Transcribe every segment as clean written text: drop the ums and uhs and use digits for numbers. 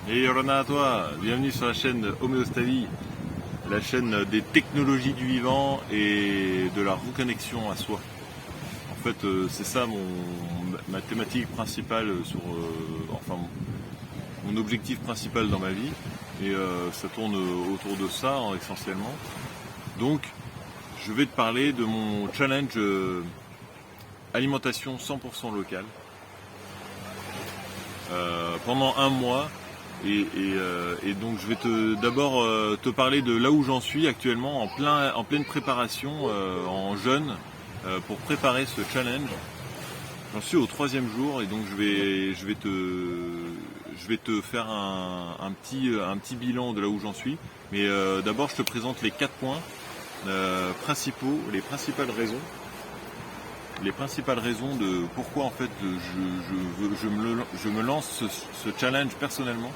Et Rona à toi, bienvenue sur la chaîne Homéostasie, la chaîne des technologies du vivant et de la reconnexion à soi. En fait, c'est ça ma thématique principale enfin mon objectif principal dans ma vie. Et ça tourne autour de ça essentiellement. Donc, je vais te parler de mon challenge alimentation 100% locale pendant un mois. Et donc je vais d'abord te parler de là où j'en suis actuellement en pleine préparation en jeûne pour préparer ce challenge. J'en suis au 3e jour et donc je vais te faire un petit bilan de là où j'en suis. Mais d'abord je te présente les 4 points principaux, les principales raisons de pourquoi en fait je me lance ce challenge personnellement.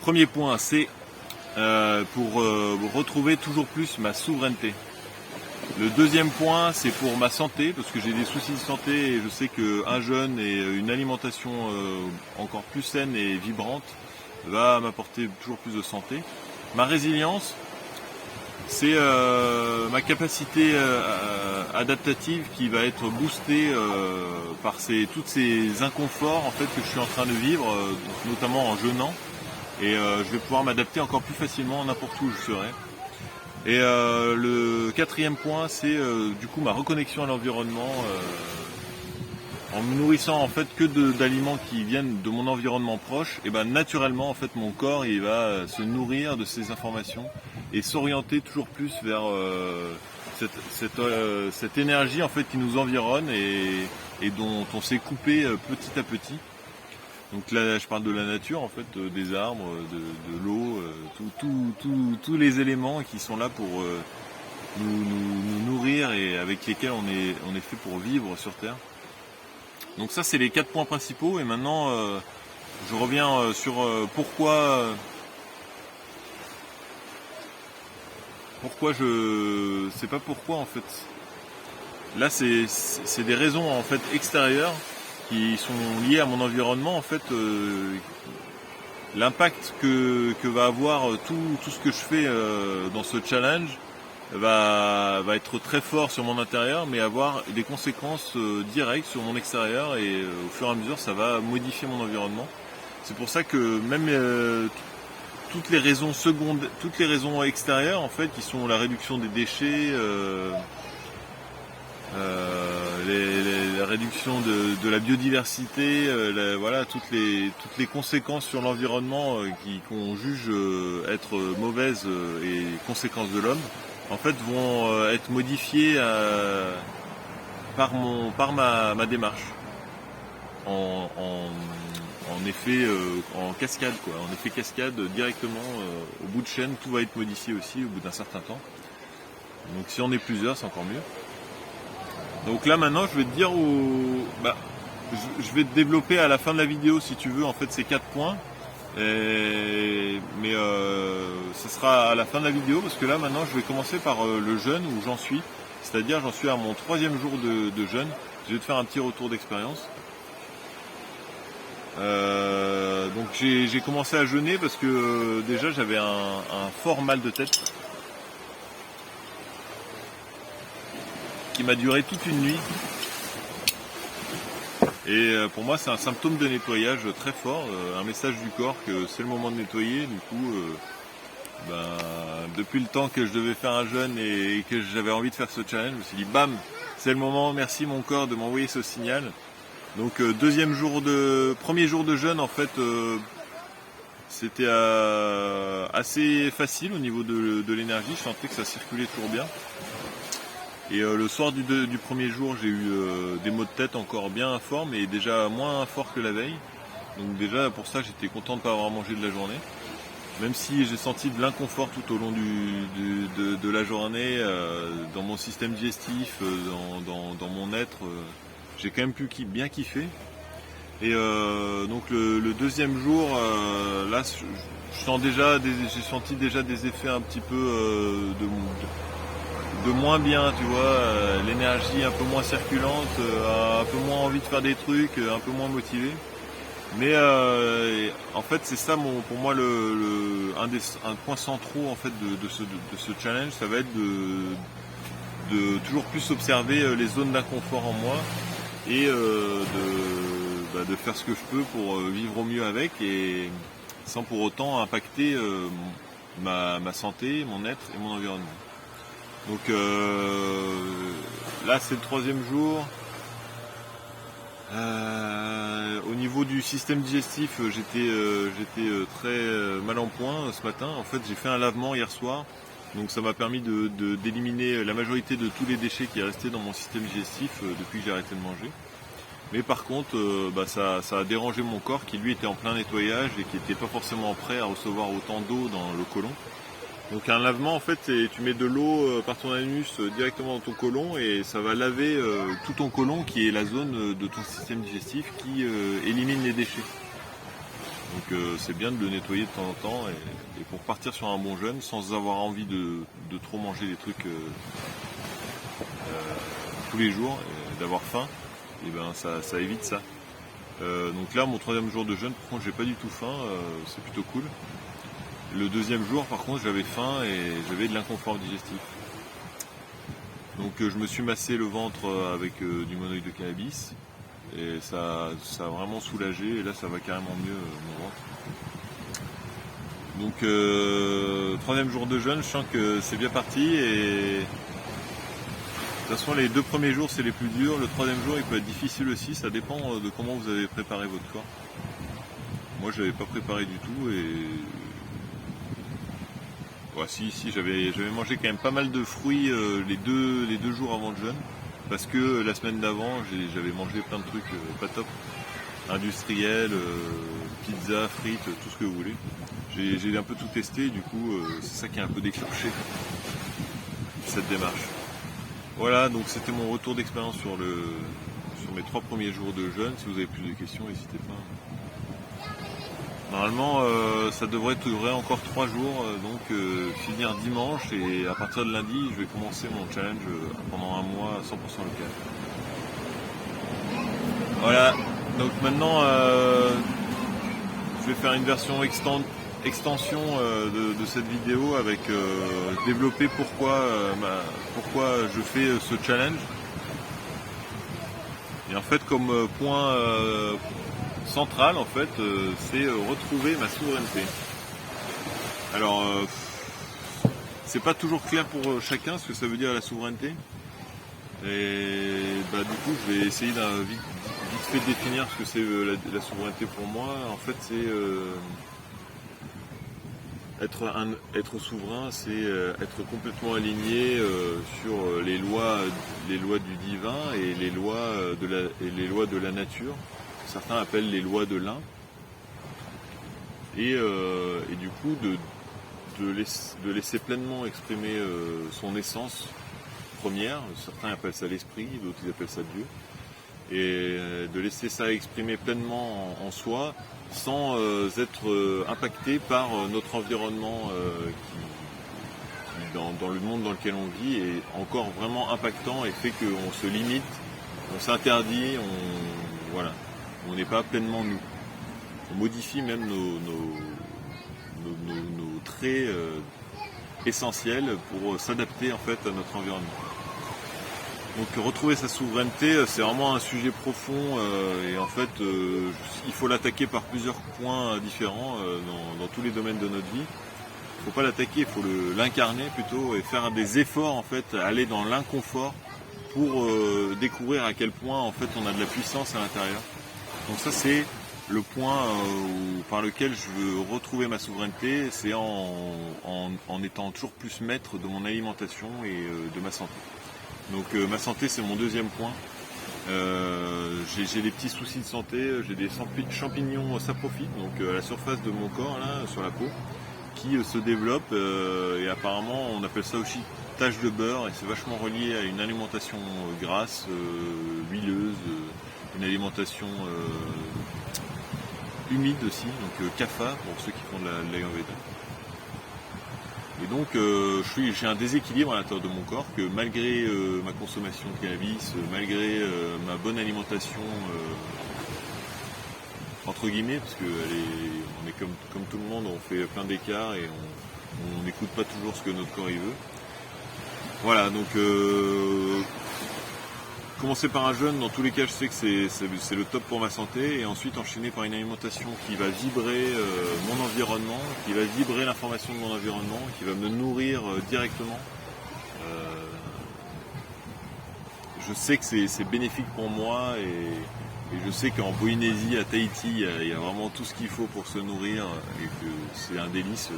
Premier point, c'est pour retrouver toujours plus ma souveraineté. Le deuxième point, c'est pour ma santé, parce que j'ai des soucis de santé et je sais qu'un jeûne et une alimentation encore plus saine et vibrante va m'apporter toujours plus de santé. Ma résilience, c'est ma capacité adaptative qui va être boostée par tous ces inconforts en fait, que je suis en train de vivre, notamment en jeûnant. Et je vais pouvoir m'adapter encore plus facilement n'importe où je serai. Et le 4e point, c'est du coup ma reconnexion à l'environnement en me nourrissant en fait que d'aliments qui viennent de mon environnement proche. Et ben naturellement en fait mon corps il va se nourrir de ces informations et s'orienter toujours plus vers cette énergie en fait qui nous environne et dont on s'est coupé petit à petit. Donc là, je parle de la nature, en fait, des arbres, de l'eau, tous les éléments qui sont là pour nous nourrir et avec lesquels on est fait pour vivre sur Terre. Donc ça, c'est les 4 points principaux. Et maintenant, je reviens sur pourquoi c'est pas pourquoi en fait. Là, c'est des raisons en fait extérieures qui sont liés à mon environnement, en fait, l'impact que va avoir tout ce que je fais dans ce challenge va être très fort sur mon intérieur, mais avoir des conséquences directes sur mon extérieur et au fur et à mesure, ça va modifier mon environnement. C'est pour ça que même toutes les raisons extérieures, en fait, qui sont la réduction des déchets, la réduction de la biodiversité, voilà, toutes les conséquences sur l'environnement qu'on juge être mauvaises et conséquences de l'homme, en fait vont être modifiées par ma démarche en effet en cascade quoi, en effet cascade directement au bout de chaîne, tout va être modifié aussi au bout d'un certain temps. Donc si on est plusieurs, c'est encore mieux. Donc là maintenant je vais te dire je vais te développer à la fin de la vidéo si tu veux en fait ces 4 points. Mais ce sera à la fin de la vidéo parce que là maintenant je vais commencer par le jeûne où j'en suis. C'est-à-dire j'en suis à mon 3e jour de jeûne. Je vais te faire un petit retour d'expérience. Donc j'ai commencé à jeûner parce que déjà j'avais un fort mal de tête qui m'a duré toute une nuit. Et pour moi c'est un symptôme de nettoyage très fort, un message du corps que c'est le moment de nettoyer. Du coup, depuis le temps que je devais faire un jeûne et que j'avais envie de faire ce challenge, je me suis dit bam, c'est le moment, merci mon corps de m'envoyer ce signal. Donc premier jour de jeûne en fait, c'était assez facile au niveau de l'énergie, je sentais que ça circulait toujours bien. Et le soir du premier jour, j'ai eu des maux de tête encore bien forts, mais déjà moins forts que la veille. Donc déjà pour ça, j'étais content de ne pas avoir mangé de la journée. Même si j'ai senti de l'inconfort tout au long de la journée, dans mon système digestif, dans mon être, j'ai quand même pu bien kiffer. Et donc le 2e jour, là, j'ai senti déjà des effets un petit peu de moins bien, tu vois, l'énergie un peu moins circulante, un peu moins envie de faire des trucs, un peu moins motivé. Mais en fait, c'est ça pour moi un point central en fait de ce challenge, ça va être de toujours plus observer les zones d'inconfort en moi et de faire ce que je peux pour vivre au mieux avec et sans pour autant impacter ma santé, mon être et mon environnement. Donc là c'est le 3e jour. Au niveau du système digestif, j'étais très mal en point ce matin. En fait, j'ai fait un lavement hier soir, donc ça m'a permis d'éliminer la majorité de tous les déchets qui restaient dans mon système digestif depuis que j'ai arrêté de manger. Mais par contre, ça a dérangé mon corps qui lui était en plein nettoyage et qui n'était pas forcément prêt à recevoir autant d'eau dans le côlon. Donc un lavement en fait, tu mets de l'eau par ton anus directement dans ton côlon et ça va laver tout ton côlon qui est la zone de ton système digestif qui élimine les déchets. Donc c'est bien de le nettoyer de temps en temps et pour partir sur un bon jeûne sans avoir envie de trop manger des trucs tous les jours, d'avoir faim, et ben ça évite ça. Donc là mon 3e jour de jeûne, par contre j'ai pas du tout faim, c'est plutôt cool. Le 2e jour, par contre, j'avais faim et j'avais de l'inconfort digestif. Donc je me suis massé le ventre avec du monoïde de cannabis et ça a vraiment soulagé et là ça va carrément mieux mon ventre. Donc 3e jour de jeûne, je sens que c'est bien parti et de toute façon les 2 premiers jours c'est les plus durs, le 3e jour il peut être difficile aussi, ça dépend de comment vous avez préparé votre corps. Moi je l'avais pas préparé du tout et ouais, si, j'avais mangé quand même pas mal de fruits les deux jours avant le jeûne, parce que la semaine d'avant j'avais mangé plein de trucs pas top, industriels, pizza, frites, tout ce que vous voulez. J'ai un peu tout testé, du coup c'est ça qui a un peu déclenché cette démarche. Voilà, donc c'était mon retour d'expérience sur mes 3 premiers jours de jeûne. Si vous avez plus de questions, n'hésitez pas. Normalement, ça devrait durer encore 3 jours, donc finir dimanche et à partir de lundi, je vais commencer mon challenge pendant un mois 100% local. Voilà, donc maintenant, je vais faire une version extension de cette vidéo avec développer pourquoi je fais ce challenge. Et en fait, comme point central en fait, c'est retrouver ma souveraineté. Alors c'est pas toujours clair pour chacun ce que ça veut dire la souveraineté. Et du coup je vais essayer vite fait de définir ce que c'est la souveraineté pour moi. En fait c'est être souverain, c'est être complètement aligné sur les lois du divin et les lois de la nature. Certains appellent les lois de l'un, et du coup de laisser pleinement exprimer son essence première. Certains appellent ça l'esprit, d'autres ils appellent ça Dieu, et de laisser ça exprimer pleinement en soi sans être impacté par notre environnement qui dans le monde dans lequel on vit est encore vraiment impactant et fait qu'on se limite, on s'interdit, on n'est pas pleinement nous. On modifie même nos traits essentiels pour s'adapter en fait à notre environnement. Donc retrouver sa souveraineté, c'est vraiment un sujet profond et en fait il faut l'attaquer par plusieurs points différents dans tous les domaines de notre vie. Il ne faut pas l'attaquer, il faut l'incarner plutôt et faire des efforts en fait, aller dans l'inconfort pour découvrir à quel point en fait on a de la puissance à l'intérieur. Donc ça c'est le point par lequel je veux retrouver ma souveraineté, c'est en étant toujours plus maître de mon alimentation et de ma santé. Donc ma santé c'est mon 2e point. J'ai des petits soucis de santé, j'ai des champignons saprophytes, donc à la surface de mon corps, là, sur la peau, qui se développent et apparemment on appelle ça aussi tache de beurre et c'est vachement relié à une alimentation grasse, huileuse, une alimentation humide aussi, donc kapha pour ceux qui font de l'ayurveda. Et donc j'ai un déséquilibre à l'intérieur de mon corps que malgré ma consommation de cannabis, malgré ma bonne alimentation entre entre guillemets, parce que on est comme tout le monde, on fait plein d'écarts et on n'écoute pas toujours ce que notre corps il veut. Voilà, donc commencer par un jeûne, dans tous les cas je sais que c'est le top pour ma santé, et ensuite enchaîner par une alimentation qui va vibrer mon environnement, qui va vibrer l'information de mon environnement, qui va me nourrir directement. Je sais que c'est bénéfique pour moi, et je sais qu'en Polynésie, à Tahiti, il y a vraiment tout ce qu'il faut pour se nourrir, et que c'est un délice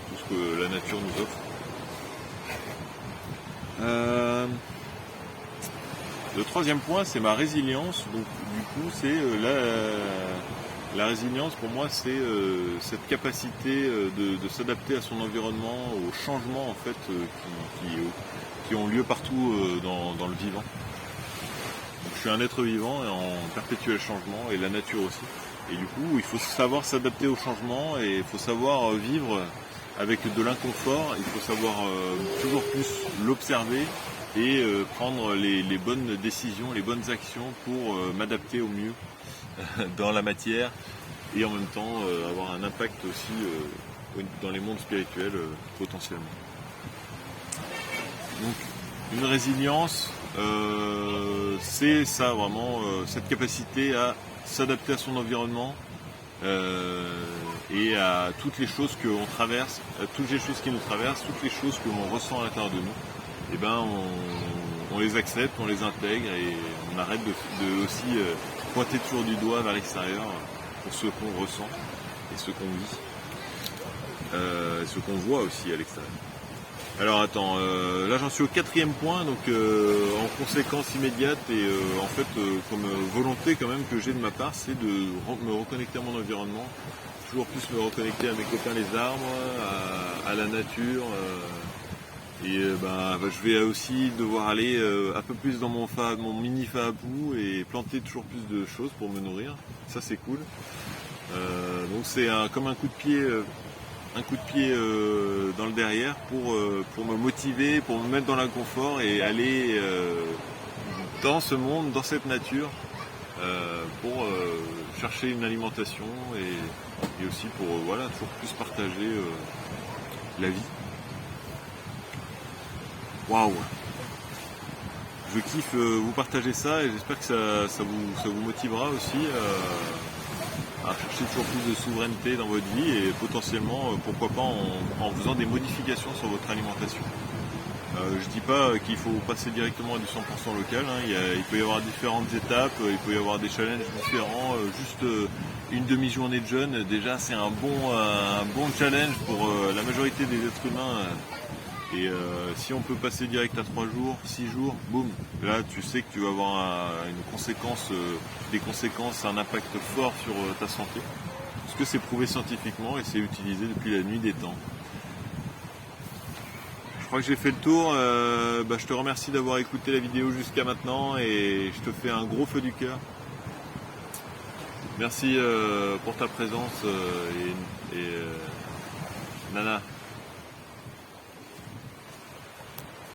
tout ce que la nature nous offre. Le troisième point, c'est ma résilience. Donc du coup, c'est la résilience pour moi, c'est cette capacité de s'adapter à son environnement, aux changements en fait qui ont lieu partout dans le vivant. Donc, je suis un être vivant et en perpétuel changement, et la nature aussi. Et du coup, il faut savoir s'adapter au changement, et il faut savoir vivre avec de l'inconfort. Il faut savoir toujours plus l'observer et prendre les bonnes décisions, les bonnes actions pour m'adapter au mieux dans la matière, et en même temps avoir un impact aussi dans les mondes spirituels potentiellement. Donc une résilience, c'est ça vraiment, cette capacité à s'adapter à son environnement et à toutes les choses qu'on traverse, à toutes les choses qui nous traversent, toutes les choses que l'on ressent à l'intérieur de nous. Et ben on les accepte, on les intègre, et on arrête de aussi pointer toujours du doigt vers l'extérieur pour ce qu'on ressent et ce qu'on vit, ce qu'on voit aussi à l'extérieur. Alors attends, là j'en suis au 4e point, donc en conséquence immédiate et en fait comme volonté quand même que j'ai de ma part, c'est de me reconnecter à mon environnement, toujours plus me reconnecter à mes copains les arbres, à la nature. Et je vais aussi devoir aller un peu plus dans mon mini Fahabou et planter toujours plus de choses pour me nourrir. Ça c'est cool. Donc c'est comme un coup de pied dans le derrière pour me motiver, pour me mettre dans l'inconfort et aller dans ce monde, dans cette nature, pour chercher une alimentation et aussi pour toujours plus partager la vie. Waouh! Je kiffe vous partager ça, et j'espère que ça vous motivera aussi à chercher toujours plus de souveraineté dans votre vie, et potentiellement, pourquoi pas en faisant des modifications sur votre alimentation. Je dis pas qu'il faut passer directement à du 100% local, hein. Il peut y avoir différentes étapes, il peut y avoir des challenges différents. Juste une demi-journée de jeûne, déjà c'est un bon challenge pour la majorité des êtres humains. Et si on peut passer direct à 3 jours, 6 jours, boum, là tu sais que tu vas avoir des conséquences, un impact fort sur ta santé. Parce que c'est prouvé scientifiquement et c'est utilisé depuis la nuit des temps. Je crois que j'ai fait le tour. Je te remercie d'avoir écouté la vidéo jusqu'à maintenant, et je te fais un gros feu du cœur. Merci pour ta présence et Nana.